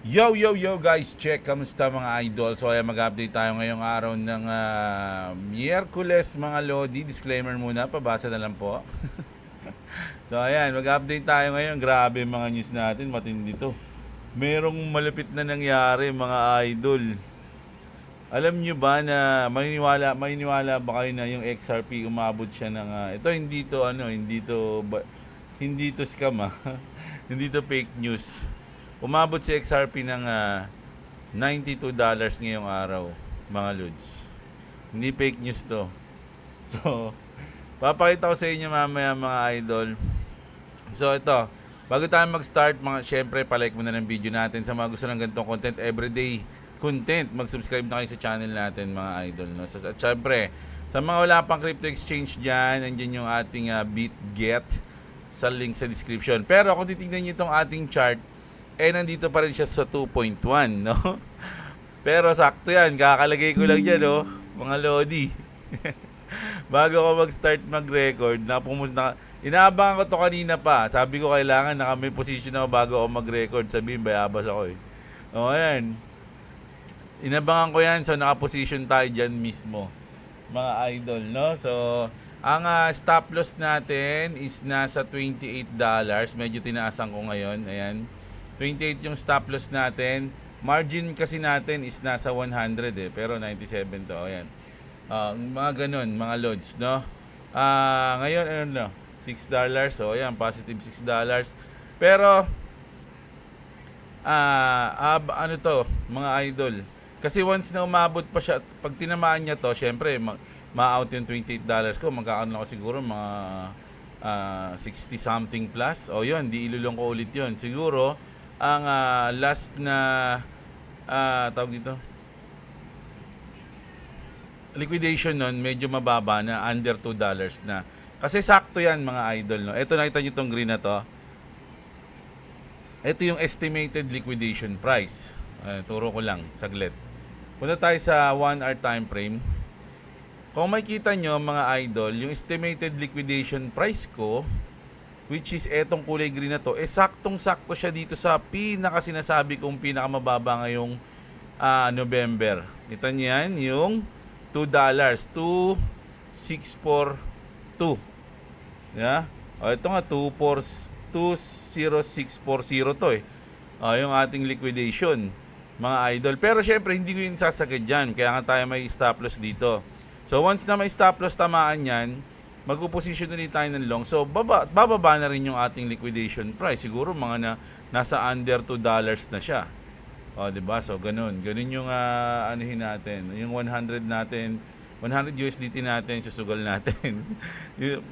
Yo, yo, yo guys, check, kamusta mga idol? So ayan, mag-update tayo ngayong araw ng Miyerkules mga Lodi. Disclaimer muna, pabasa na lang po. So ayan, mag-update tayo ngayon. Grabe mga news natin, matindi to. Merong malupit na nangyari mga idol. Alam nyo ba na maniniwala ba kayo na yung XRP umabot siya ng ito hindi to hindi to scam hindi to fake news. Umabot si XRP ng $92 ngayong araw, mga lods. Hindi fake news to. So, papakita ko sa inyo mamaya mga idol. So ito, bago tayo mag-start, syempre palike muna ng video natin sa mga gusto ng ganitong content, everyday content. Mag-subscribe na kayo sa channel natin mga idol. No? At syempre, sa mga wala pang crypto exchange dyan, nandiyan yung ating BitGet sa link sa description. Pero kung titignan nyo itong ating chart, nandito pa rin siya sa 2.1, no? Pero sakto yan, kakalagay ko lang dyan, no? Mga Lodi. Bago ako mag-start mag-record, inaabangan ko to kanina pa. Sabi ko kailangan may position ako bago ako mag-record. Sabihin, bayabas ako eh. O, ayan. Inabangan ko yan, so naka-position tayo dyan mismo. Mga idol, no? So, ang stop loss natin is nasa $28. Medyo tinaasan ko ngayon. Ayan. 28 yung stop loss natin. Margin kasi natin is nasa 100 eh. Pero 97 to. Ayan. Mga ganun, mga loads, no? Ngayon, ano no? $6. So, ayan, positive $6. Pero, ano to, mga idol. Kasi once na umabot pa siya, pag tinamaan niya to, syempre, ma-out yung $28 ko. Magkakaroon ako siguro mga 60 something plus. O yun, di ilulong ko ulit yun. Siguro, ang last na, tawag dito, liquidation nun, medyo mababa na, under $2 na. Kasi sakto yan mga idol, no? Ito, nakita nyo itong green na to. Ito yung estimated liquidation price. Turo ko lang, saglit. Punta tayo sa 1 hour time frame. Kung makikita nyo mga idol, yung estimated liquidation price ko, which is etong kulay green na to, saktong-sakto siya dito sa pinaka-sinasabi kong pinakamababa ngayong November. Kita nyo yan, yung $2, 2,642. Yeah? Ito nga, 20640 to eh. Yung ating liquidation, mga idol. Pero syempre, hindi ko yun sasagad dyan. Kaya nga tayo may stop loss dito. So, once na may stop loss tamaan yan, mag-position ulit tayo ng long. So, bababa na rin yung ating liquidation price. Siguro mga nasa under $2 na siya. Diba? So, ganun. Ganun yung anuhin natin. Yung 100 natin, 100 USDT natin, susugal natin.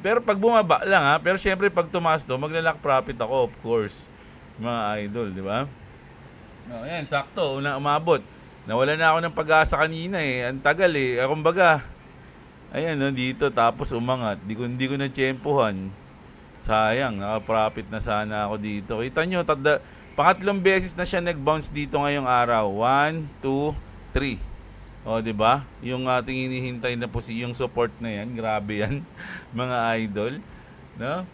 Pero pag bumaba lang Pero syempre, pag tumaas to, maglalak profit ako, of course. Mga idol, di ba? Ayan, sakto. Unang umabot. Nawala na ako ng pag-asa kanina eh. Ang tagal eh. Kumbaga, ayan, dito. Tapos umangat. Hindi ko na tiyempohan. Sayang, naka-profit na sana ako dito. Kita nyo, pangatlong beses na siya nag-bounce dito ngayong araw. 1, 2, 3. Di ba? Yung ating hinihintay na yung support na yan. Grabe yan, mga idol. No?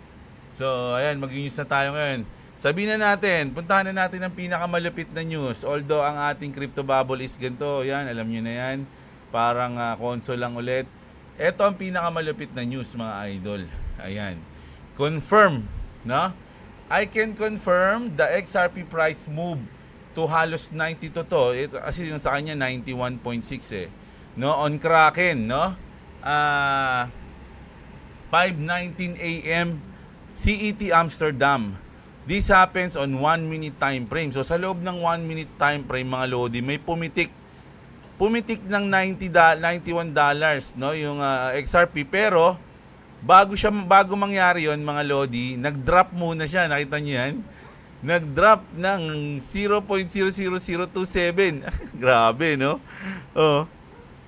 So, ayan, mag-news na tayo ngayon. Sabihin na natin, puntahan na natin ang pinakamalupit na news. Although ang ating crypto bubble is ganito, yan, alam nyo na yan. Parang console lang ulit. Ito ang pinakamalupit na news mga idol. Ayan. Confirm, no? I can confirm the XRP price move to halos 92 to. Kasi yung sa kanya 91.6 eh. No, on Kraken, no? 5:19 AM CET Amsterdam. This happens on 1 minute time frame. So sa loob ng 1 minute time frame mga lodi, may pumitik ng $91, no, yung XRP. Pero bago mangyari yon mga lodi, nag-drop muna siya. Nakita niyo yan? Nag-drop ng 0.00027. Grabe, no?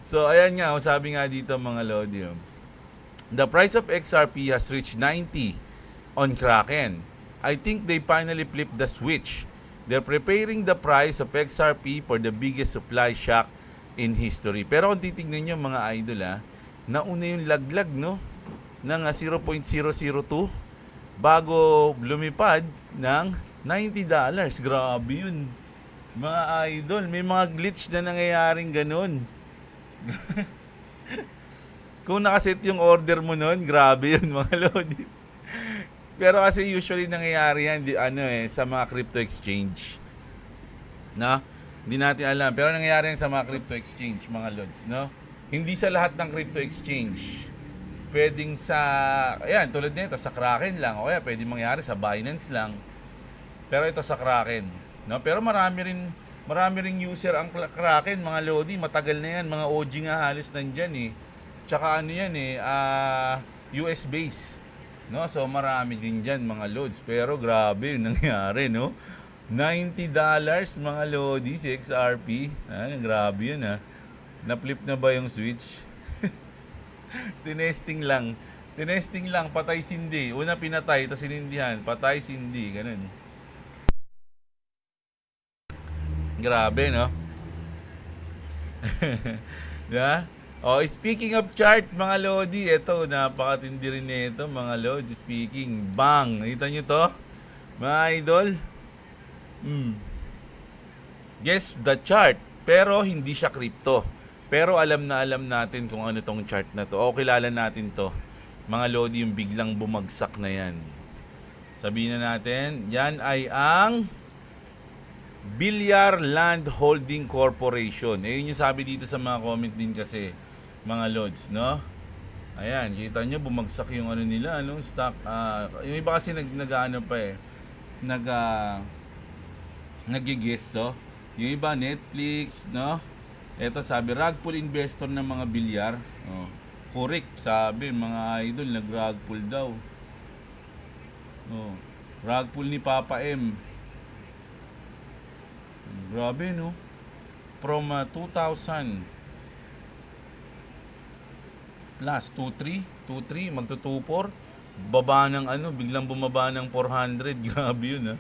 So ayan nga, sabi nga dito mga lodi, the price of XRP has reached 90 on Kraken. I think they finally flipped the switch. They're preparing the price of XRP for the biggest supply shock in history. Pero kung titignan nyo mga idol nauna yung laglag, no? Ng 0.002 bago lumipad ng $90. Grabe yun. Mga idol, may mga glitch na nangyayaring ganun. Kung nakaset yung order mo nun, grabe yun mga lodi. Pero kasi usually nangyayari yan sa mga crypto exchange. No? Hindi natin alam. Pero nangyayari yan sa mga crypto exchange, mga lods. No? Hindi sa lahat ng crypto exchange. Pwedeng sa, ayan, tulad nito, sa Kraken lang. O kaya pwedeng mangyari sa Binance lang. Pero ito sa Kraken. No? Pero marami ring user ang Kraken, mga lodi. Matagal na yan. Mga OG nga halos nandyan eh. Tsaka ano yan eh, US base. No? So marami din dyan mga loads. Pero grabe yung nangyari, no? $90 mga lodi si XRP. Grabe yun ha. Na-flip na ba yung switch? Tinesting lang. Tinesting lang, patay sindi. Una pinatay, tapos sinindihan. Patay sindi, ganun. Grabe, no? Diba? Oh, speaking of chart, mga lodi, eto, napakatindi rin nito, mga lodi. Speaking, bang! Nakita nyo to? Mga idol? Guess the chart, pero hindi siya crypto. Pero alam natin kung ano tong chart na to. O kilala natin to. Mga lodi, yung biglang bumagsak na yan. Sabihin na natin, yan ay ang Villar Land Holding Corporation. Yun yung sabi dito sa mga comment din kasi, mga lods, no? Ayan, kita nyo, bumagsak yung ano nila, ano, stock. Yung iba kasi nag-ano pa eh. Nag-guess, so. Yung iba, Netflix, no? Ito sabi, rug pull investor ng mga bilyar. Oh, correct, sabi, mga idol, nag-rug pull daw. Oh, rug pull ni Papa M. Grabe, no? From 2,000 plus 2,3 magto-2,4, baba ng ano, biglang bumaba ng 400. Grabe yun, ha?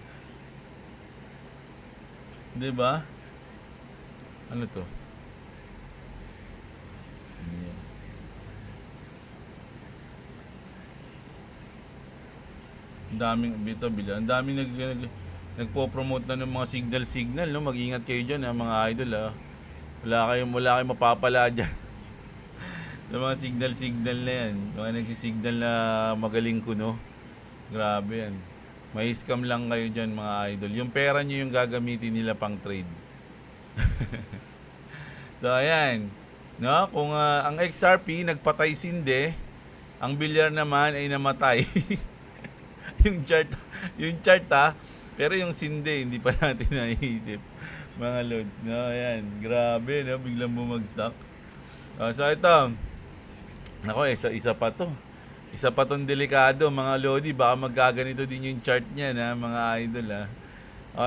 'Di ba? Ano to? Ang daming bita-bila. Ang daming nagpo-promote na ng mga signal, no? Mag-ingat kayo diyan, ha, mga idol, ha. Wala kayong mapapala diyan. Yung mga signal na yan. Mga nagsisignal na magaling ko, no? Grabe yan. May scam lang kayo dyan, mga idol. Yung pera nyo yung gagamitin nila pang trade. So, ayan. No? Kung ang XRP nagpatay sindi, ang bilyar naman ay namatay. yung chart ha. Pero yung sindi, hindi pa natin naiisip. Mga loads, no? Ayan. Grabe, no? Biglang bumagsak. So, ito. Nako, isa pa to. Isa pa tong delikado, mga lodi. Baka magkaganito din yung chart niya, na mga idol, ha.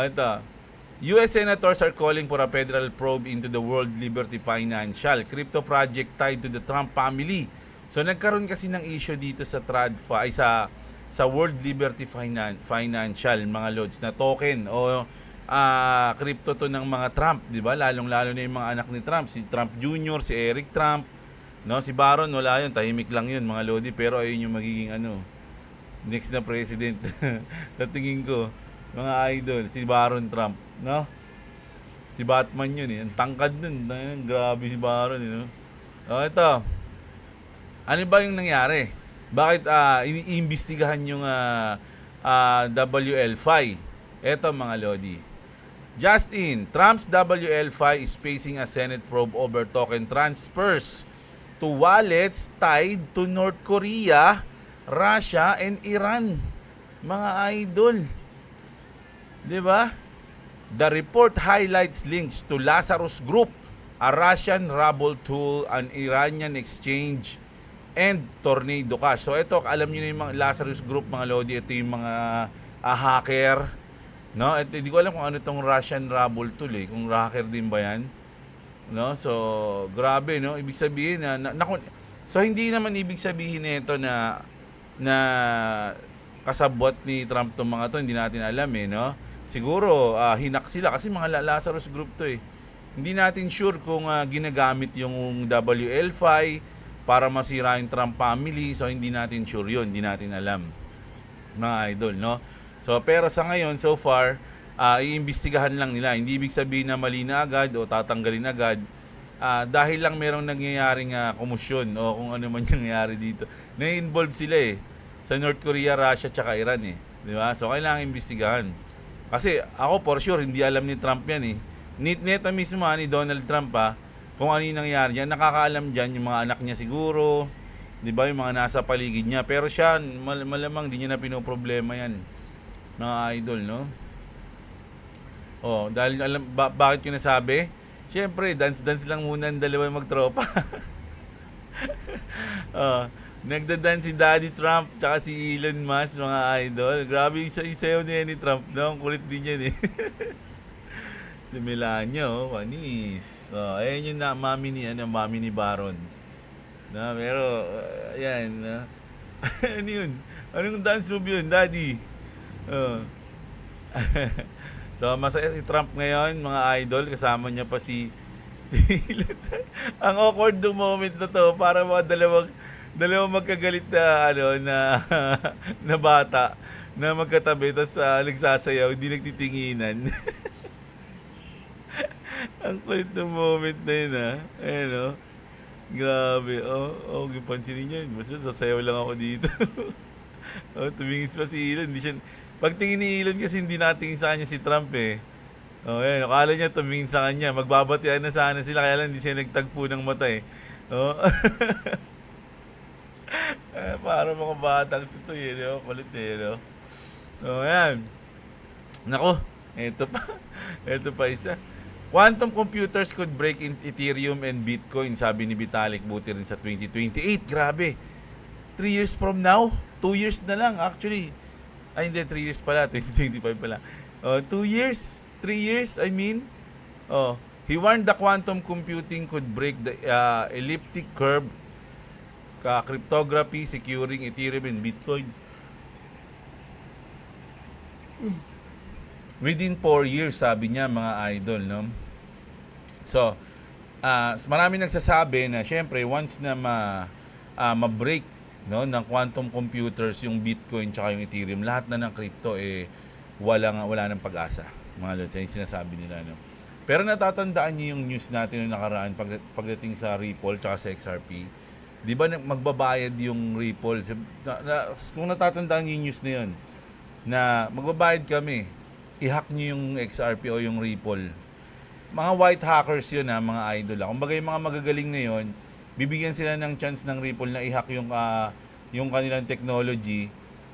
Ito. US senators are calling for a federal probe into the World Liberty Financial crypto project tied to the Trump family. So nagkaroon kasi ng issue dito sa TradFi, sa World Liberty Financial, mga lods, na token o crypto to ng mga Trump, 'di ba? Lalong-lalo na yung mga anak ni Trump, si Trump Jr., si Eric Trump. No, si Baron wala yun, tahimik lang yun, mga lodi, pero ayun yung magiging next na president. Sa tingin ko, mga idol, si Baron Trump, no? Si Batman yun eh, ang tangkad nun, grabe si Baron, no? Ito. Ano ba yung nangyari? Bakit iniimbestigahan yung WL5? Ito, mga lodi. Just in, Trump's WL5 is facing a Senate probe over token transfers to wallets tied to North Korea, Russia, and Iran. Mga idol. 'Di ba? The report highlights links to Lazarus Group, a Russian Ruble tool, an Iranian exchange, and Tornado Cash. So ito, alam niyo na yung mga Lazarus Group, mga lodi, ito yung mga hacker, no? At hindi ko alam kung ano tong Russian Ruble tool eh, kung hacker din ba 'yan. No? So, grabe, no? Ibig sabihin so hindi naman ibig sabihin nito na kasabwat ni Trump tong mga to, hindi natin alam eh, no? Siguro hinak sila kasi mga Lazarus Group to eh. Hindi natin sure kung ginagamit yung WL5 para masira yung Trump family, so hindi natin sure yun, hindi natin alam, mga idol, no? So pero sa ngayon, so far, iimbestigahan lang nila. Hindi ibig sabihin na mali na agad o tatanggalin agad. Dahil lang merong nangyayaring komusyon o kung ano man yung nangyayari dito. Na-involve sila sa North Korea, Russia, tsaka Iran Di ba? So, kailangan imbestigahan. Kasi ako for sure, hindi alam ni Trump yan Neta mismo ni Donald Trump kung ano yung nangyayari dyan. Nakakaalam dyan yung mga anak niya siguro, di ba, yung mga nasa paligid niya. Pero siya, malamang di niya na pinoproblema yan, mga idol, no? Dahil alam, bakit ko nasabi? Siyempre, dance-dance lang muna ang dalawa magtropa. Nagda-dance si Daddy Trump tsaka si Elon Musk, mga idol. Grabe yung isayaw ni Trump, no? Ang kulit din yan Si Melania, panis. Ayan yung mami ni Baron. Pero, ayan. Ano yun? Anong dance move yun, Daddy? So, masaya si Trump ngayon, mga idol. Kasama niya pa si Elon. Ang awkward ng moment na to, para mga dalawang magkagalit na bata na magkatabi, tapos nagsasayaw, hindi nagtitinginan. Ang kulit ng moment na yun Ayan grabe. Pansinin niyo yun. Basta sasayaw lang ako dito. Tumingis pa si Elon. Pagtingin ni Elon kasi hindi natingin sa kanya si Trump ayan. Akala niya tumingin sa kanya. Magbabatian na sana sila, kaya lang hindi siya nagtagpo ng mata para mga batang ito kulit ayan. Nako, ito pa isa. Quantum computers could break in Ethereum and Bitcoin, sabi ni Vitalik Buterin sa 2028. Grabe. 3 years from now? 2 years na lang actually. Ay hindi, 3 years pala. 2025 pala. 2 years? 3 years, I mean. He warned the quantum computing could break the elliptic curve, cryptography, securing Ethereum and Bitcoin within 4 years, sabi niya, mga idol, no? So, marami nagsasabi na syempre once na ma-break ng quantum computers yung Bitcoin tsaka yung Ethereum, lahat na ng crypto wala nang pag-asa. Mga lods, yung sinasabi nila, no? Pero natatandaan niyo yung news natin noong nakaraan pagdating sa Ripple tsaka sa XRP. 'Di ba magbabayad yung Ripple? Kung natatandaan niyo yung news na yun, na magbabayad kami, i-hack niyo yung XRP o yung Ripple. Mga white hackers yun mga idol. Kumbaga yung mga magagaling na yun, bibigyan sila ng chance ng Ripple na i-hack yung kanilang technology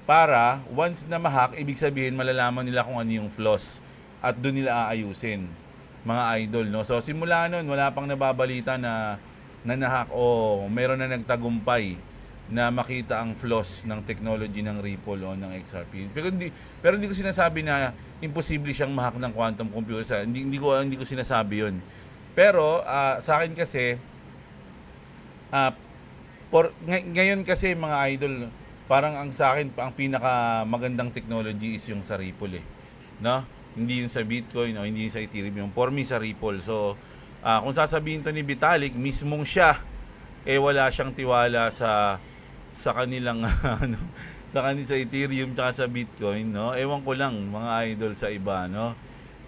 para once na ma-hack, ibig sabihin malalaman nila kung ano yung flaws at doon nila aayusin, mga idol, no? So simula noon, wala pang nababalita na na-hack o meron na nagtagumpay na makita ang flaws ng technology ng Ripple o ng XRP. Pero hindi ko sinasabi na imposible siyang ma-hack ng quantum computer. Hindi ko sinasabi 'yon. Pero sa akin kasi ngayon kasi, mga idol, parang ang sa akin ang pinaka magandang technology is yung sa Ripple no? Hindi yung sa Bitcoin o hindi yung sa Ethereum, yung for me sa Ripple. So kung sasabihin to ni Vitalik, mismong siya wala siyang tiwala sa kanilang sa Ethereum tsaka sa Bitcoin, no? Ewan ko lang, mga idol, sa iba, no?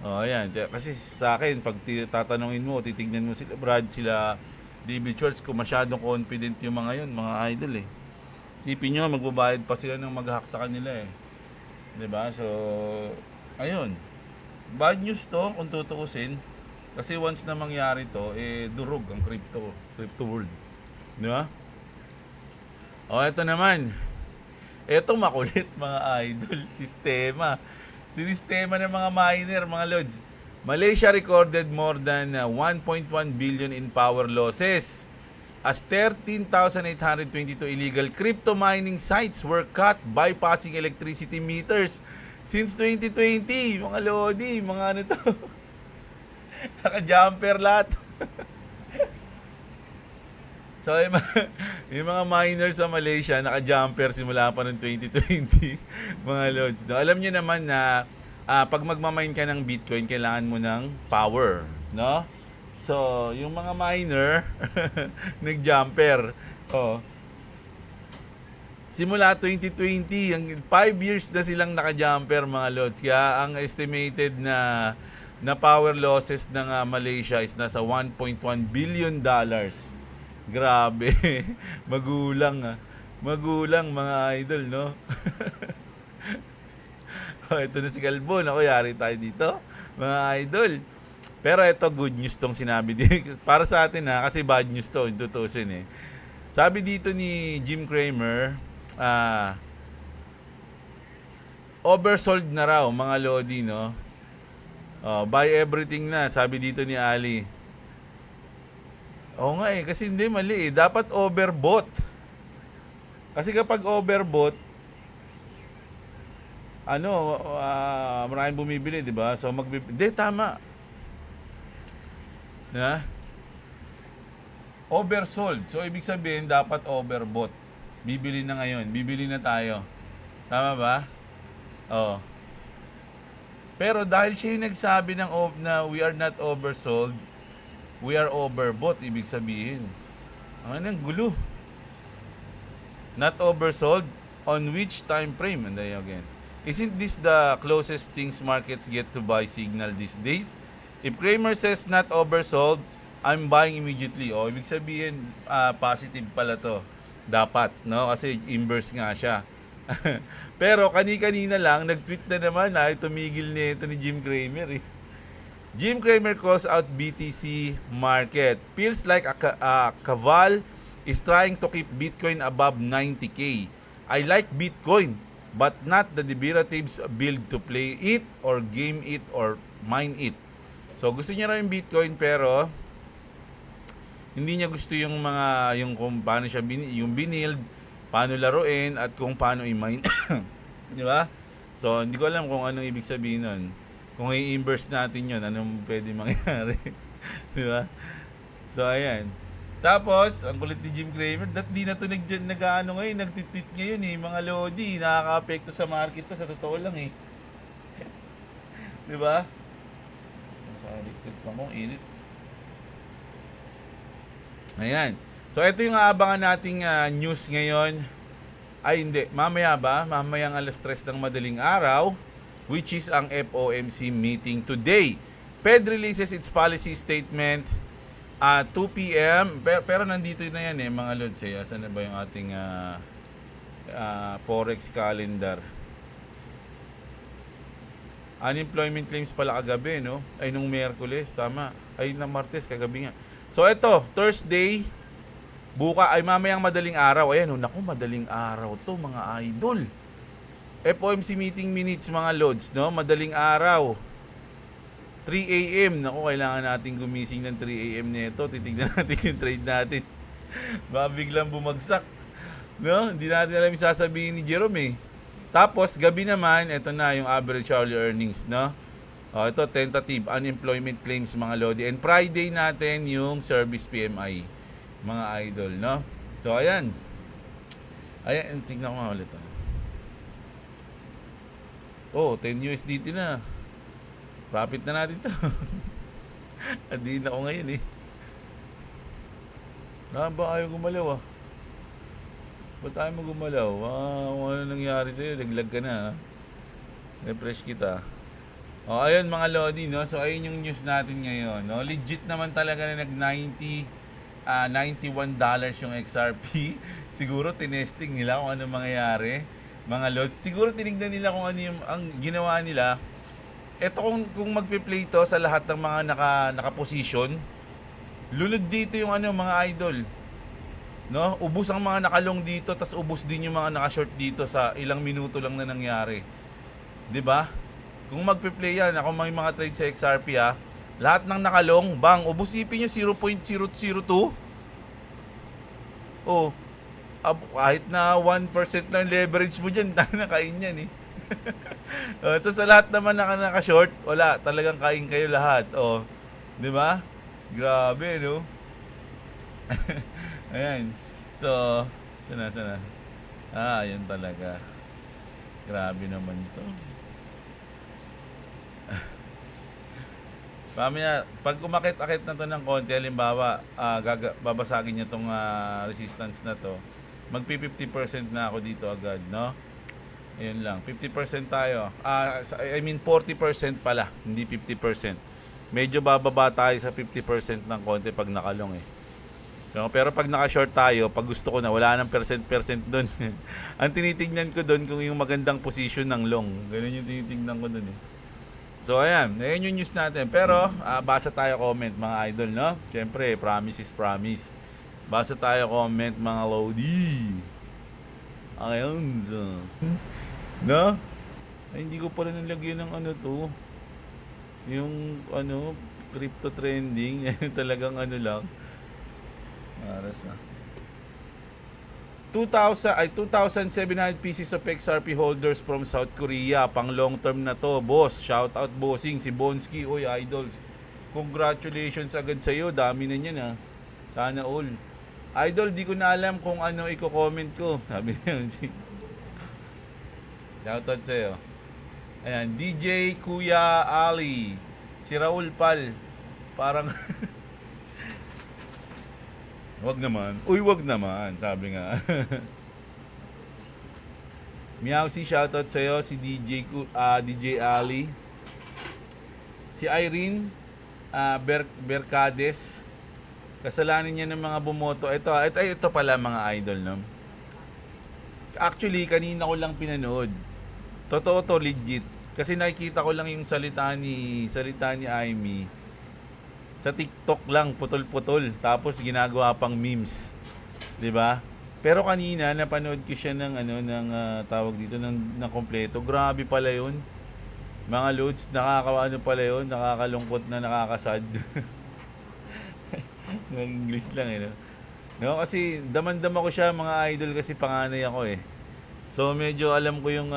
Ayan, kasi sa akin pag tatanungin mo, titignan mo sila Brad, sila David Schwartz, kung masyadong confident yung mga yun, mga idol Isipin nyo, magbabayad pa sila ng mag-hack sa kanila 'di ba? So ayun, bad news to kung tutuusin, kasi once na mangyari to, durog ang crypto world, di ba? Ito naman. Ito makulit, mga idol. Sistema ng mga miner, mga lods. Malaysia recorded more than 1.1 billion in power losses as 13,822 illegal crypto mining sites were cut, bypassing electricity meters since 2020. Mga lodi, mga ano to. Naka-jumper lahat. So, yung mga miners sa Malaysia, naka-jumper simula pa noong 2020, mga lods. No? Alam niyo naman na pag magmamine ka ng Bitcoin, kailangan mo ng power, no? So, yung mga miner, nag-jumper. Simula 2020, 5 years na silang naka-jumper mga lods. Kaya ang estimated na power losses ng Malaysia is nasa 1.1 billion dollars. Grabe. Magulang Magulang mga idol, no? Ito na si Calbon. Ako, yari tayo dito. Mga idol. Pero ito, good news tong sinabi din. Para sa atin kasi bad news to, in 2000 eh. Sabi dito ni Jim Cramer, oversold na raw mga Lodi, no? Buy everything na, sabi dito ni Ali. Oo nga kasi hindi, mali eh. Dapat overbought. Kasi kapag overbought, maraming bumibili, di ba? So, hindi, tama. Na? Oversold. So, ibig sabihin, dapat overbought. Bibili na ngayon. Bibili na tayo. Tama ba? Oo. Pero dahil siya yung nagsabi na we are not oversold, we are overbought, ibig sabihin. Ang gulo. Not oversold, on which time frame? And then again. Isn't this the closest things markets get to buy signal these days? If Cramer says not oversold, I'm buying immediately. Ibig sabihin, positive pala to. Dapat, no? Kasi inverse nga siya. Pero kanina lang, nag-tweet na naman tumigil ito ni Jim Cramer eh. Jim Cramer calls out BTC market. Feels like a Caval is trying to keep Bitcoin above 90K. I like Bitcoin, but not the derivatives build to play it or game it or mine it. So gusto niya raw yung Bitcoin pero hindi niya gusto yung kung paano siya yung binild, paano laruin at kung paano i-mine. Di ba? So hindi ko alam kung anong ibig sabihin nun. Kung i-inverse natin yun, anong pwede mangyari. Di ba? So ayan. Tapos, ang kulit ni Jim Cramer, di na ito nag-tweet ngayon eh, mga Lodi, nakaka-apekto sa market to, sa totoo lang eh. Di ba? Sorry, tweet pa mo, init. Ayan. So, ito yung aabangan nating news ngayon. Ay, hindi. Mamaya ba? Mamayang 3:00 ng madaling araw, which is ang FOMC meeting today. Fed releases its policy statement 2 p.m. Pero nandito na yan mga lods eh. Asan na ba yung ating Forex calendar? Unemployment claims pala kagabi, no? Ay, nung Miyerkules, tama. Ay, na Martes, kagabi nga. So, ito, Thursday, mamayang madaling araw. Ayan, naku, madaling araw to mga idol. FOMC meeting minutes, mga lods, no? Madaling araw. 3 a.m. Naku, kailangan natin gumising ng 3 a.m. nito. Titignan natin yung trade natin. Baka biglang bumagsak. No? Hindi natin alam yung sasabihin ni Jerome eh. Tapos, gabi naman, ito na yung average hourly earnings, no? Ito, tentative unemployment claims, mga Lodi. And Friday natin yung service PMI, mga idol, no? So, ayan. Ayan, tignan ko nga ulit. 10 USDT na. Profit na natin to. Adiin ako ngayon eh. Ba ayaw gumalaw Ba't tayo mo gumalaw? Kung ano nangyari sa'yo, naglag ka na refresh kita. Ayun mga Lodi, no? So ayun yung news natin ngayon, no? Legit naman talaga na $91 yung XRP. Siguro tinesting nila kung ano mangyayari, mga Lods. Siguro tinignan nila kung ano yung ang ginawa nila. Ito kung magpe-play to sa lahat ng mga naka-position, lunod dito yung mga idol. No? Ubos ang mga nakalong dito, tas ubos din yung mga naka-short dito sa ilang minuto lang na nangyari. 'Di ba? Kung magpe-play yan, ako may mga trade sa XRP lahat ng nakalong, bang, ubos ipin nyo 0.002. Kahit na 1% lang leverage mo dyan, nakain yan eh. So sa lahat naman naka-short, wala, talagang kain kayo lahat. Di ba? Grabe, no? Ayan. So, sana. Ayan talaga. Grabe naman to. Mamaya, pag umakit-akit na to ng konti, halimbawa, babasagin niya tong resistance na to. Magpi 50% na ako dito agad, no? Ayun lang, 50% tayo. I mean 40% pala, hindi 50%. Medyo bababa tayo sa 50% ng konti pag nakalong eh. Pero pag naka-short tayo, pag gusto ko na, wala nang percent doon. Ang tinitignan ko doon kung yung magandang position ng long. Ganun yung tinitignan ko doon eh. So ayan, ayun yung news natin. Pero basa tayo comment mga idol, no? Siyempre, promise is promise. Basa tayo comment mga lodi. Ayun. No? Ay, hindi ko pala nalagyan ng ano to. Yung ano, crypto trending. Talagang ano lang. Aras na. 2,700 pieces of XRP holders from South Korea. Pang long term na to, boss. Shout out bossing si Bonsky. Oy, idol. Congratulations agad sa iyo. Dami na niyan ha. Sana all. Idol, di ko na alam kung ano i-comment ko. Sabi niya si shout out sa iyo. Ayan, DJ Kuya Ali. Si Raul Pal. Parang wag naman. Uy, wag naman. Sabi nga. Meow si shoutout sa'yo. Si DJ Ali. Si Irene Bercades. Kasalanan niya ng mga bumoto. Ito pala mga idol, no? Actually, kanina ko lang pinanood. Totoo to, legit. Kasi nakikita ko lang yung salita ni Amy. Sa TikTok lang, putol-putol. Tapos ginagawa pang memes. 'Di ba? Pero kanina napanood ko siya ng tawag dito ng kompleto. Grabe pala 'yun. Mga loads, nakakaano pala 'yun, nakakalungkot na nakakasad. Ng English lang eh, no? No, kasi daman-dama ko siya mga idol kasi panganay ako eh. So medyo alam ko yung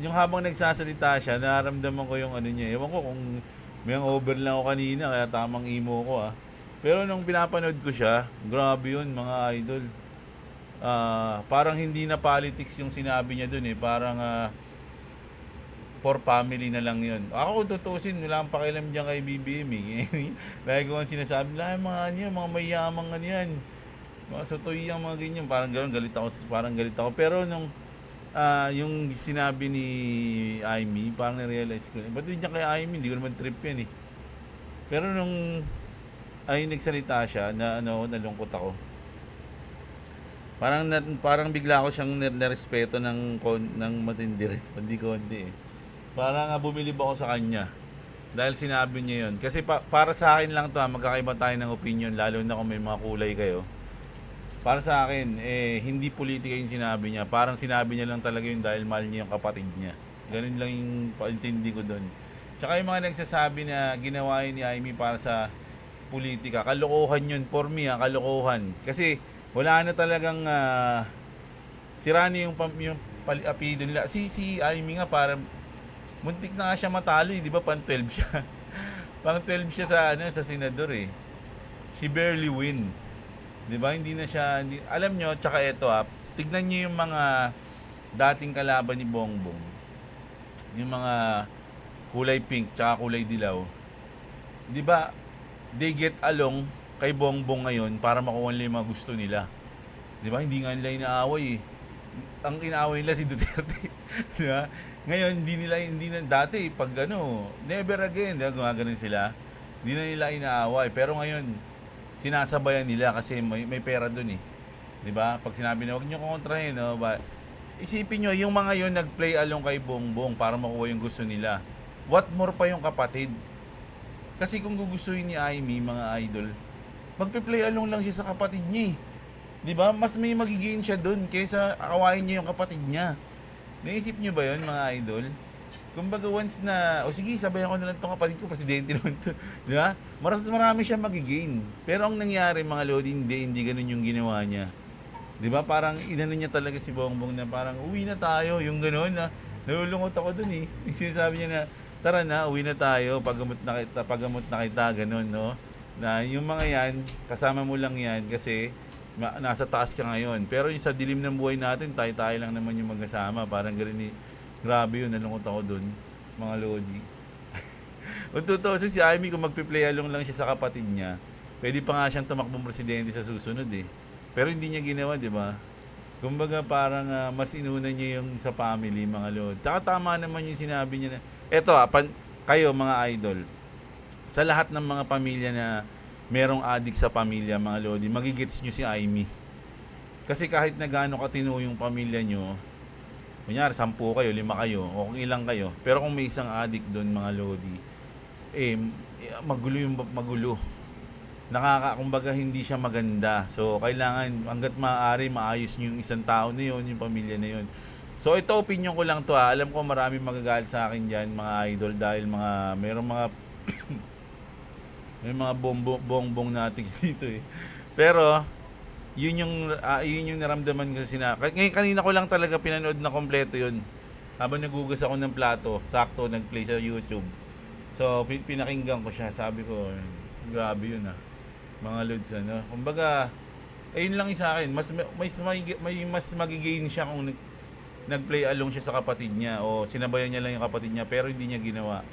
yung habang nagsasalita siya, nararamdaman ko yung ano niya. Ewan ko kung may over lang ako kanina kaya tamang emo ko ah. Pero nung pinapanood ko siya, grabe yun mga idol. Parang hindi na politics yung sinabi niya dun eh. Parang for family na lang yun. Ako kung tutusin, wala akong pakialam dyan kay BBM eh. Lagi ko ang sinasabi, mga mayamang ano yan. Mga sotoy yung mga ganyan. Parang gano'n, galit ako. Pero nung yung sinabi ni Amy, parang na-realize ko, ba't din niya kay Amy, hindi ko naman trip yan eh. Pero nung nagsalita siya, nalungkot ako. Parang bigla ako siyang narespeto ng matindi rin, hindi konti eh. Parang bumilib ako sa kanya dahil sinabi niya yun. Kasi para sa akin lang to, magkakaiba tayo ng opinion, lalo na kung may mga kulay kayo. Para sa akin, hindi politika yung sinabi niya. Parang sinabi niya lang talaga yun dahil mahal niya yung kapatid niya. Ganun lang yung paintindi ko doon. Tsaka yung mga nagsasabi na ginawa yun ni Amy para sa politika, kalokohan yun. For me, kalokohan. Kasi wala na talagang sira na yung apelido nila. Si Amy nga parang muntik na nga siya matalo eh, di ba? Pang 12 siya. Pang 12 siya sa senador eh. She barely win. 'Di ba? Hindi na siya alam nyo, tsaka ito tignan niyo yung mga dating kalaban ni Bongbong. Yung mga kulay pink tsaka kulay dilaw. 'Di ba? They get along kay Bongbong ngayon para makuha nila yung mga gusto nila. 'Di ba? Hindi nga nila inaaway eh. Ang inaaway nila si Duterte. 'Di ba? Ngayon hindi na dati pag never again, 'di ba? Gumagano sila. Hindi na nila inaaway, pero ngayon sinasabayan nila kasi may pera doon eh. 'Di ba? Pag sinabi na wag niyo kontrahin, no, isipin niyo yung mga yon nag-play along kay Bongbong para makuha yung gusto nila. What more pa yung kapatid? Kasi kung gugustuhin ni Amy, mga idol, magpe-play along lang siya sa kapatid niya eh. 'Di ba? Mas may magigain siya doon kaysa akawain niya yung kapatid niya. Naisip niyo ba yon mga idol? Kumbaga once na, sige, sabayan ko na lang itong kapatid ko, presidente naman ito. Di ba? Marami siya magigain. Pero ang nangyari mga lodi, hindi ganun yung ginawa niya. Di ba? Parang inano niya talaga si Bongbong na parang uwi na tayo, yung ganun na. Nalulungkot ako dun eh. Sinasabi niya na, tara na, uwi na tayo, pagamot na kita, ganun, no? Na yung mga yan, kasama mo lang yan kasi nasa taas ka ngayon. Pero yung sa dilim ng buhay natin, tayo lang naman yung magkasama. Parang ganun eh. Grabe yun, nalungkot ako dun, mga lodi. Kung totoo si Amy, kung magpi-play along lang siya sa kapatid niya, pwede pa nga siyang tumakbong presidente sa susunod eh. Pero hindi niya ginawa, di ba? Kumbaga parang mas inuna niya yung sa family, mga lord. Tsaka tama naman yung sinabi niya na, eto kayo mga idol, sa lahat ng mga pamilya na merong adik sa pamilya, mga lodi, magigits nyo si Aimee. Kasi kahit na gaano katino yung pamilya nyo, kunyari 10 kayo, 5 kayo, o kung ilang kayo, pero kung may isang adik doon, mga lodi, magulo. Kumbaga hindi siya maganda. So kailangan hangga't maaari maayos niyo yung isang tao na yun, yung pamilya na yun. So ito opinion ko lang to ha. Alam ko marami magagalit sa akin diyan, mga idol, dahil merong mga may mga bongbong natics dito eh. Pero yun yung naramdaman ko ngayon kanina ko lang talaga pinanood na kompleto yun. Habang nagugas ako ng plato, sakto nag-play sa YouTube. So pinakinggan ko siya, sabi ko, grabe yun mga lods kumbaga ayun lang sa akin, mas magigain siya kung nag-play along siya sa kapatid niya o sinabayan niya lang yung kapatid niya pero hindi niya ginawa,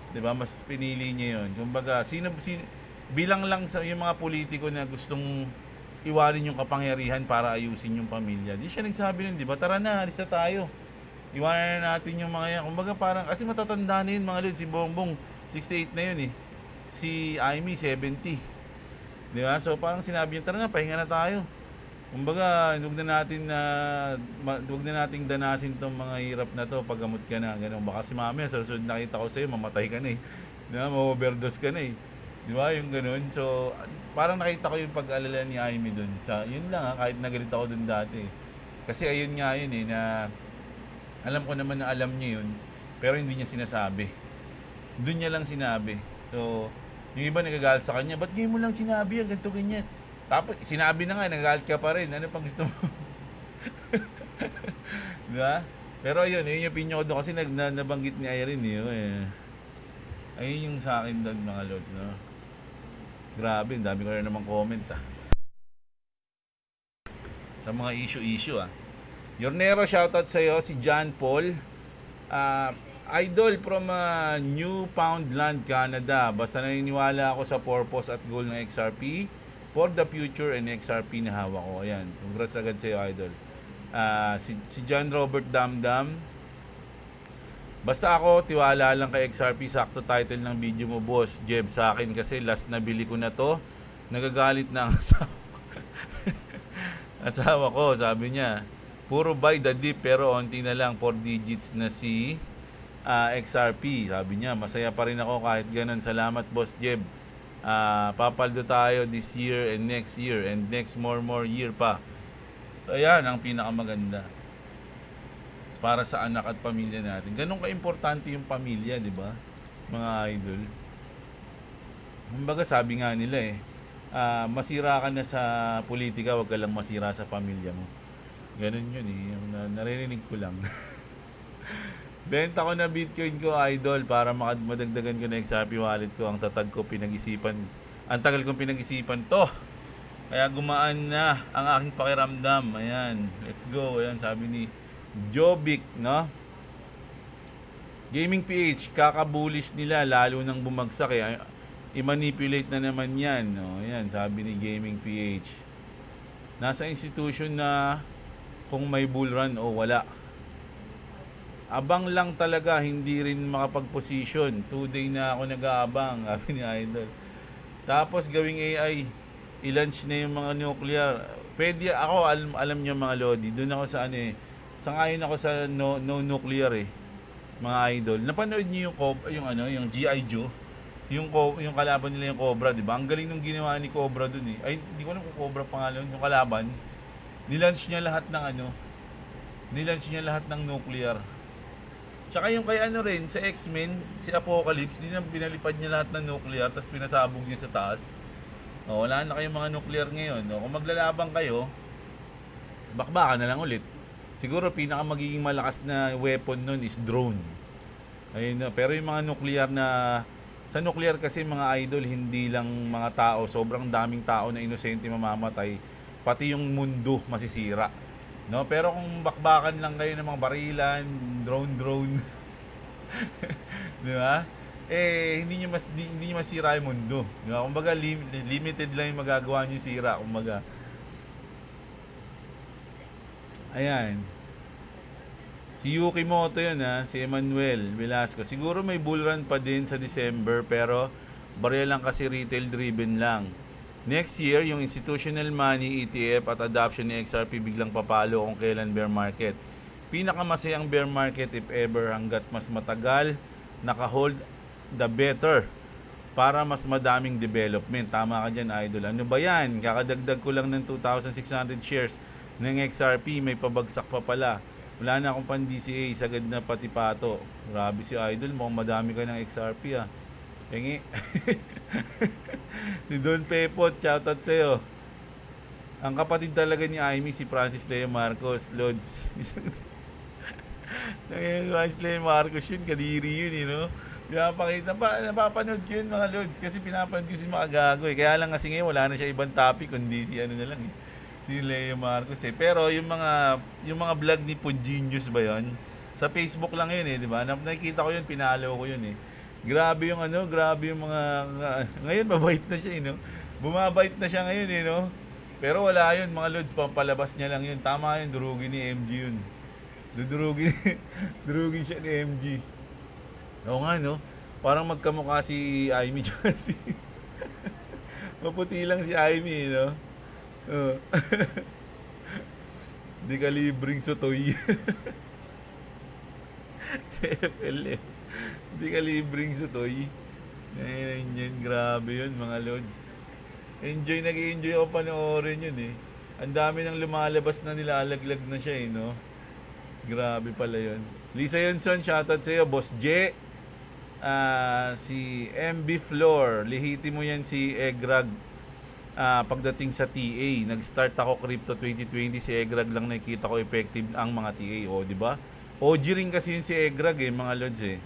'di ba? Mas pinili niya yun. Kumbaga bilang lang sa yung mga politiko na gustong iwanin yung kapangyarihan para ayusin yung pamilya, di siya nagsabi nun, 'di ba? Tara na, alis na tayo, iwanan na natin yung mga yan. Kumbaga parang kasi matatanda na yun, mga lods. Si Bongbong 68 na yun si Aimee 70. Di ba? So parang sinabi niya, tara na, pahinga na tayo. Kumbaga, huwag na nating danasin tong mga hirap na to, paggamot ka na, ganun. Baka si mami, sa susunod nakita ko sa'yo, mamatay ka na Di ba? Ma-overdose ka na Di ba? Yung ganun. So, parang nakita ko yung pag-alala ni Aimee dun. Yun lang kahit nagalit ako dun dati. Kasi ayun nga yun na alam ko naman na alam niya yun, pero hindi niya sinasabi. Dun niya lang sinabi. So, yung iba nagagalit sa kanya, ba't ngayon mo lang sinabi yan, ganito ganyan. Tapos sinabi na nga, nagagalit ka pa rin, ano pang gusto mo? Diba? Pero ayun, yun yung opinion ko doon kasi nabanggit ni Irene ayun yung sa akin doon, mga lods, Grabe, dami ko rin naman comment sa mga issue Yornero, shoutout sa'yo, si John Paul. Idol from Newfoundland, Canada. Basta naniniwala ako sa purpose at goal ng XRP for the future and XRP na hawak ko. Ayan, congrats agad sa'yo, idol. Si John Robert Damdam. Basta ako, tiwala lang kay XRP. Sakto title ng video mo, boss. Jeb, sa akin kasi last na bili ko na to. Nagagalit na ang asawa ko, sabi niya. Puro buy the dip pero onti na lang, 4 digits na si XRP. Sabi niya, masaya pa rin ako kahit ganun. Salamat, Boss Jeb. Papaldo tayo this year and next year and next more year pa. So, ayan ang pinakamaganda para sa anak at pamilya natin. Ganun ka-importante yung pamilya, di ba? Mga idol. Kumbaga sabi nga nila masira ka na sa politika, wag ka lang masira sa pamilya mo. Ganun yun yung naririnig ko lang. Benta ko na Bitcoin ko, idol, para madagdagan ko na XRP wallet ko. Ang tagal kong pinag-isipan to. Kaya gumaan na ang aking pakiramdam. Ayan, let's go. Ayan, sabi ni Jobic, Gaming PH, kaka-bullish nila lalo nang bumagsak i-manipulate na naman yan. Ayan, sabi ni Gaming PH. Nasa institution na kung may bull run o wala. Abang lang talaga, hindi rin makapag-position. 2 day na ako nag-aabang, sabi ni Idol. Tapos gawing AI, i-launch na yung mga nuclear. Pwede ako, alam nyo mga lodi, doon ako sa sangayon ako sa no nuclear mga idol. Napanood niyo yung G.I. Joe, yung kalaban nila yung Cobra, di ba? Ang galing nung ginawa ni Cobra doon Ay, hindi ko alam kung Cobra pangalan yung kalaban. Nilaunch niya lahat ng nuclear. Tsaka yung kay rin, sa X-Men, si Apocalypse, binalipad niya lahat ng nuclear, tapos pinasabog niya sa taas. Wala na kayong mga nuclear ngayon. Kung maglalabang kayo, bakbakan na lang ulit. Siguro magiging malakas na weapon nun is drone. Ayun, pero yung mga nuclear sa nuclear kasi mga idol, hindi lang mga tao, sobrang daming tao na inosente mamamatay, pati yung mundo masisira. Pero kung bakbakan lang kayo ng mga barilan, drone, di ba? Hindi niyo masira yung mundo. Di ba? Kumbaga limited lang yung magagawa niyo sira, kumbaga. Ayan. Si Yukimoto yun ha, si Emmanuel Velasco. Siguro may bull run pa din sa December pero barya lang kasi retail driven lang. Next year, yung institutional money, ETF at adoption ni XRP biglang papalo kung kailan bear market. Pinakamasayang bear market if ever hanggat mas matagal naka-hold the better para mas madaming development. Tama ka dyan, idol. Ano ba yan? Kakadagdag ko lang ng 2,600 shares ng XRP. May pabagsak pa pala. Wala na akong pan-DCA. Sagad na pati pato. Grabe si idol. Mukhang madami ka ng XRP ah. Pengi. Si Don Pepot, shoutout sa'yo. Ang kapatid talaga ni Amy, si Francis Leo Marcos, Lods. Francis Leo Marcos yun, kadiri yun, you know? Napapanood ko yun mga Lods kasi pinapanood ko si Makagago eh. Kaya lang kasi ngayon wala na siya ibang topic kundi si ano na lang eh. Si Leo Marcos eh. Pero yung mga vlog ni Pugenius ba yun? Sa Facebook lang yun eh, di ba? Nakikita ko yun, pinalo ko yun eh. Grabe yung mga ngayon mabait na siya, no? Bumabait na siya ngayon, no? Pero wala yun, mga Lods, pampalabas niya lang yun. Tama yun, durugin ni MG yun. Durugin siya ni MG. Oo nga, no? Parang magkamukha si Amy tsaka si maputi lang si Amy, no? Oh. Di ka libreng sutoy. Si FLM. Hindi ka libreng sutoy. Yan, grabe yun mga Lods. Nag-enjoy ako panoorin yun eh. Ang dami nang lumalabas na nilalaglag na siya eh, no? Grabe pala yun. Lisa Yunson, shoutout sa'yo. Boss J. Si MB Floor. Lihiti mo yan si Egrag. Pagdating sa TA. Nag-start ako crypto 2020. Si Egrag lang nakikita ko effective ang mga TA. O, di ba? OG rin kasi yun si Egrag eh, mga Lods eh.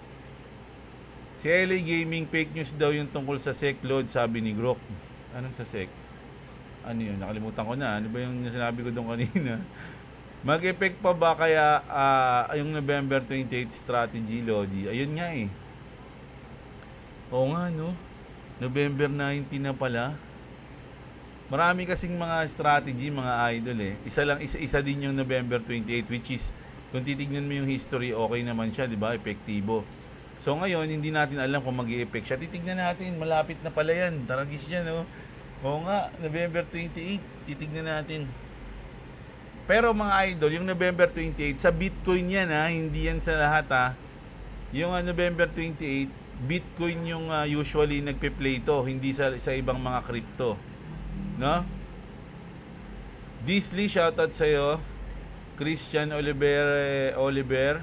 Si LA Gaming, fake news daw yung tungkol sa SEC load, sabi ni Grok. Anong sa SEC? Ano yun? Nakalimutan ko na. Ano ba yung sinabi ko doon kanina? Mag-effect pa ba kaya yung November 28 strategy, Lodi? Ayun nga eh. Oo nga, no? November 19 na pala. Marami kasing mga strategy, mga idol eh. Isa din yung November 28, which is, kung titignan mo yung history, okay naman siya, di ba? Epektibo. So ngayon, hindi natin alam kung mag-i-effect siya. Titignan natin, malapit na pala yan. Taragis yan, no? Oo nga, November 28, titignan natin. Pero mga idol, yung November 28, sa Bitcoin yan ha, hindi yan sa lahat ha. Yung November 28, Bitcoin yung usually nagpe-play to, hindi sa ibang mga crypto. No? Disley, shoutout sa'yo. Christian Oliver.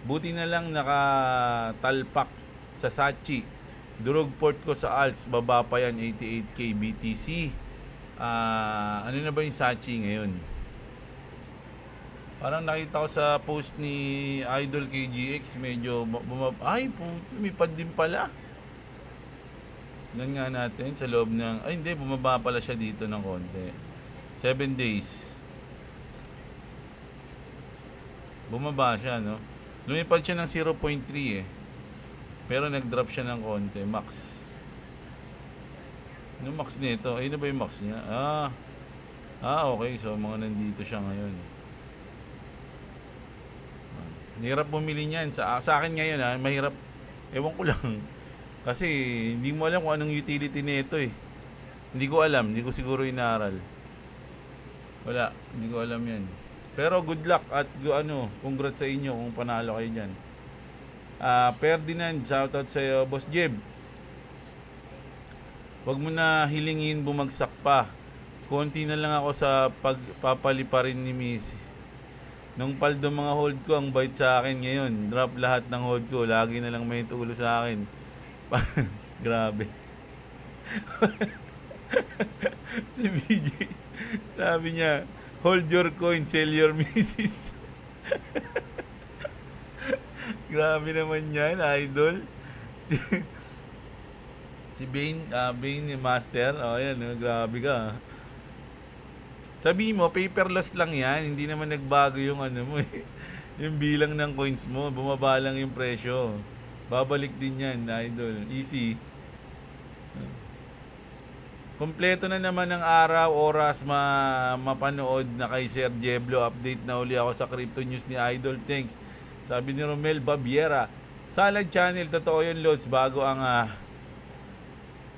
Buti na lang nakatalpak sa Sachi. Durog port ko sa alts, baba pa yan, 88k BTC. Ano na ba yung Sachi ngayon? Parang nakita ko sa post ni Idol KGX, medyo ay, lumipad din pala. Tignan nga natin sa loob ng, ay hindi, bumaba pala siya dito ng konti. 7 days. Bumaba siya, no? Lumipad siya ng 0.3 eh. Pero nag-drop siya ng konti, max. Ano max nito? Ay, ano ba yung max niya? Okay. So, mga nandito siya ngayon. Hirap bumili niyan. Sa akin ngayon, mahirap. Ewan ko lang. Kasi, hindi mo alam kung anong utility nito eh. Hindi ko alam. Hindi ko siguro inaaral. Wala. Hindi ko alam yan. Pero good luck at congrats sa inyo kung panalo kayo dyan. Ferdinand, shoutout sa iyo. Boss Jeb, wag mo na hilingin bumagsak pa. Konti na lang ako sa pagpapaliparin ni Missy. Nung paldo mga hold ko, ang bait sa akin ngayon. Drop lahat ng hold ko. Lagi na lang may tulo sa akin. Grabe. Si BJ, sabi niya, hold your coin, sell your missis. Grabe naman yan, idol. Si Bane Master. Ayan, grabe ka. Sabi mo, paperless lang yan. Hindi naman nagbago yung mo eh. Yung bilang ng coins mo. Bumaba lang yung presyo. Babalik din yan, idol. Easy. Kompleto na naman ng araw, oras mapanood na kay Sir Jeblo. Update na uli ako sa Crypto News ni Idol. Thanks. Sabi ni Romel Babiera. Salad Channel, totoo yun, Lods. Bago ang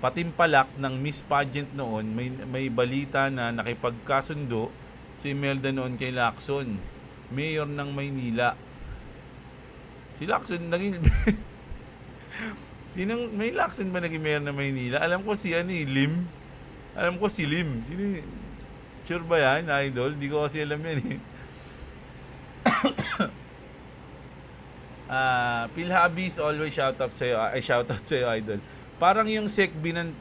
patimpalak ng Miss Pageant noon, may balita na nakipagkasundo si Imelda noon kay Lacson, mayor ng Maynila. Si Lacson naging... may Lacson ba naging mayor ng Maynila? Alam ko si Lim. Alam ko si Lim. Sure ba yan, Idol? Di ko kasi alam yan eh. Philhabis, always shoutout sa'yo, Idol. Parang yung SEC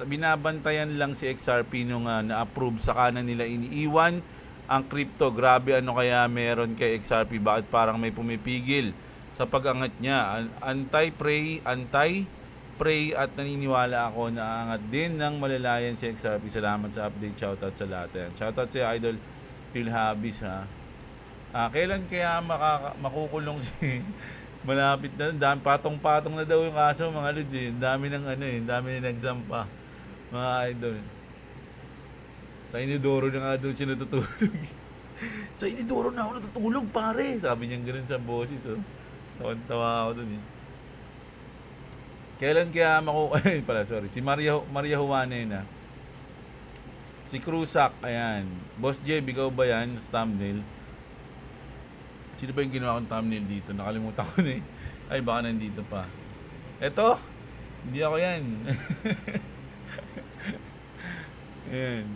binabantayan lang si XRP nung na-approve sa kanan nila iniiwan ang crypto. Grabe, ano kaya meron kay XRP? Bakit parang may pumipigil sa pag-angat niya? Anti-pray at naniniwala ako na aangat din ng malalayan si XRP. Salamat sa update. Shoutout sa lahat yan. Shoutout sa Idol Philhabis ha. Kailan kaya makukulong si malapit na, patong-patong na daw yung kaso mga lods eh. Dami ng dami na nagsampa mga idol. Sa Inidoro na nga doon siya natutulog. Sa Inidoro na ako natutulog pare. Sabi niya ganoon sa boses oh. Tawan-tawa ako doon eh. Kailan kaya si Maria Juana na. Si Cruzac, ayan. Boss J, ikaw ba yan sa thumbnail? Sino ba yung ginawa kong thumbnail dito? Nakalimutan ko na eh. Ay, baka nandito pa. Eto? Hindi ako yan. Ayan.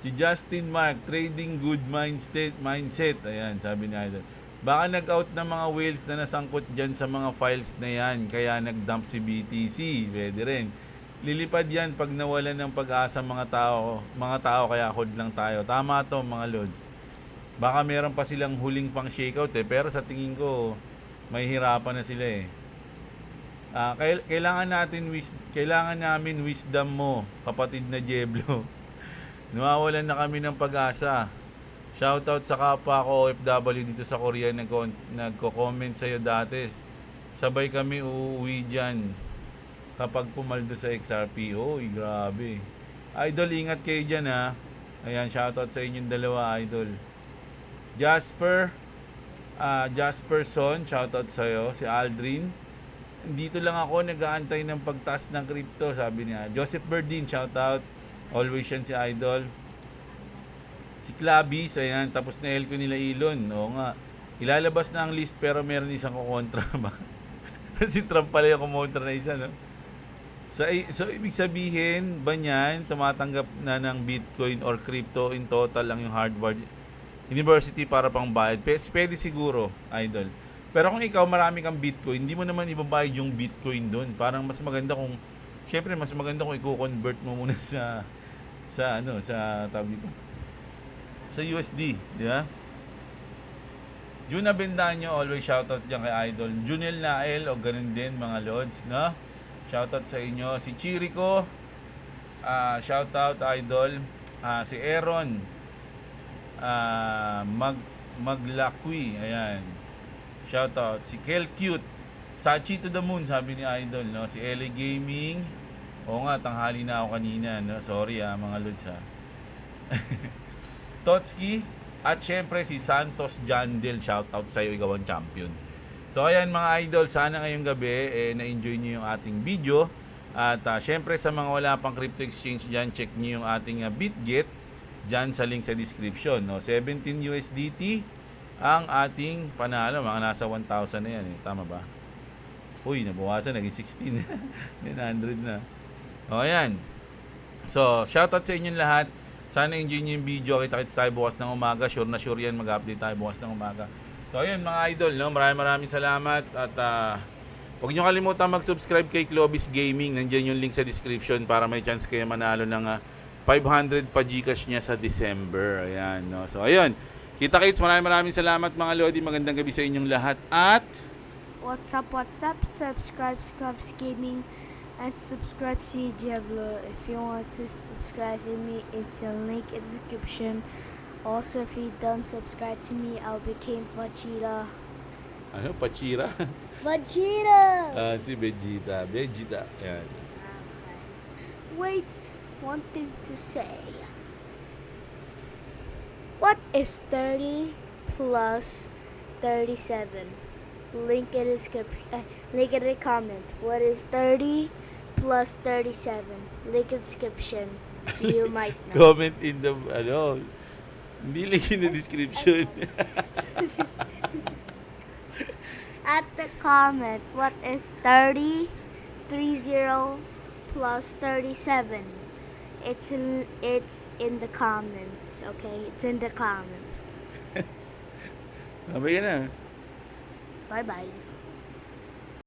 Si Justin Mark, trading good mindset. Ayan, sabi ni Idol. Baka nag-out ng mga whales na nasangkot dyan sa mga files na yan. Kaya nag-dump si BTC. Pwede rin. Lilipad yan pag nawalan ng pag-asa mga tao. Kaya hold lang tayo. Tama to mga lods. Baka meron pa silang huling pang shakeout eh. Pero sa tingin ko, may hirapan na sila eh. Kailangan namin wisdom mo, kapatid na Jeblo. Nawawalan na kami ng pag-asa. Shoutout sa kapwa ko OFW dito sa Korea. Nagko-comment sa'yo dati. Sabay kami uuwi dyan kapag pumaldo sa XRP. Oy, grabe. Idol, ingat kayo dyan ha. Ayan, shoutout sa inyong dalawa, Idol. Jasperson, shoutout sa'yo. Si Aldrin, dito lang ako nag-aantay ng pagtaas ng crypto, sabi niya. Joseph Berdin, shoutout. Always yan si Idol. Si Clabis, ayan, tapos na ko nila Elon. Oo nga, ilalabas na ang list pero meron isang kukontra ba? Si Trump pala yung kumontra na isa, no? So, ibig sabihin ba niyan, tumatanggap na ng Bitcoin or crypto in total lang yung Harvard University para pang bayad? Pwede siguro, Idol. Pero kung ikaw marami kang Bitcoin, hindi mo naman ibabayad yung Bitcoin doon. Parang mas maganda kung, syempre mas maganda kung i-convert mo muna sa tawag dito, sa USD, di ba? Juna Bendaño, always shoutout dyan kay Idol. Junel Nael, o ganun din mga lods, no? Shoutout sa inyo. Si Chirico, shoutout Idol. Si Aaron, Maglakwi, ayan. Shoutout. Si Kel Cute, Sachi to the Moon, sabi ni Idol, no? Si LA Gaming, oo nga, tanghali na ako kanina, no? Sorry mga lods ha. Totski, at syempre si Santos Jandel, shoutout sa iyo, ikaw ang champion. So ayan mga idol, sana ngayong gabi na-enjoy niyo yung ating video. At syempre sa mga wala pang crypto exchange dyan, check niyo yung ating Bitget dyan sa link sa description. No? 17 USDT ang ating panalo, mga nasa 1,000 na yan tama ba? Uy, nabawasan, naging 16 900 na. O ayan. So shoutout sa inyong lahat. Sana enjoy nyo yung video. Kita-kits tayo bukas ng umaga. Sure na sure yan. Mag-update tayo bukas ng umaga. So ayun mga idol, no? Maraming salamat. At huwag nyo kalimutan mag-subscribe kay Clovis Gaming. Nandiyan yung link sa description para may chance kayo manalo ng 500 pa Gcash niya sa December. Ayan, no? So ayun. Kita-kits, maraming salamat mga Lodi. Magandang gabi sa inyong lahat. At What's up? Subscribe to Clovis Gaming. And subscribe to Diablo. If you want to subscribe to me, it's a link in the description. Also, if you don't subscribe to me, I'll become Vegeta. Ano? Pachira? Vegeta! Si Vegeta. Vegeta. Yan. wait, one thing to say. What is 30 plus 37? Link in the description. Link in the comment. What is 30 plus 37? Link in the description. You might know. Comment in the, hindi link in the description. At the comment, what is 30 plus 37? It's in the comments, okay? It's in the comment. Mamaya na. Bye bye.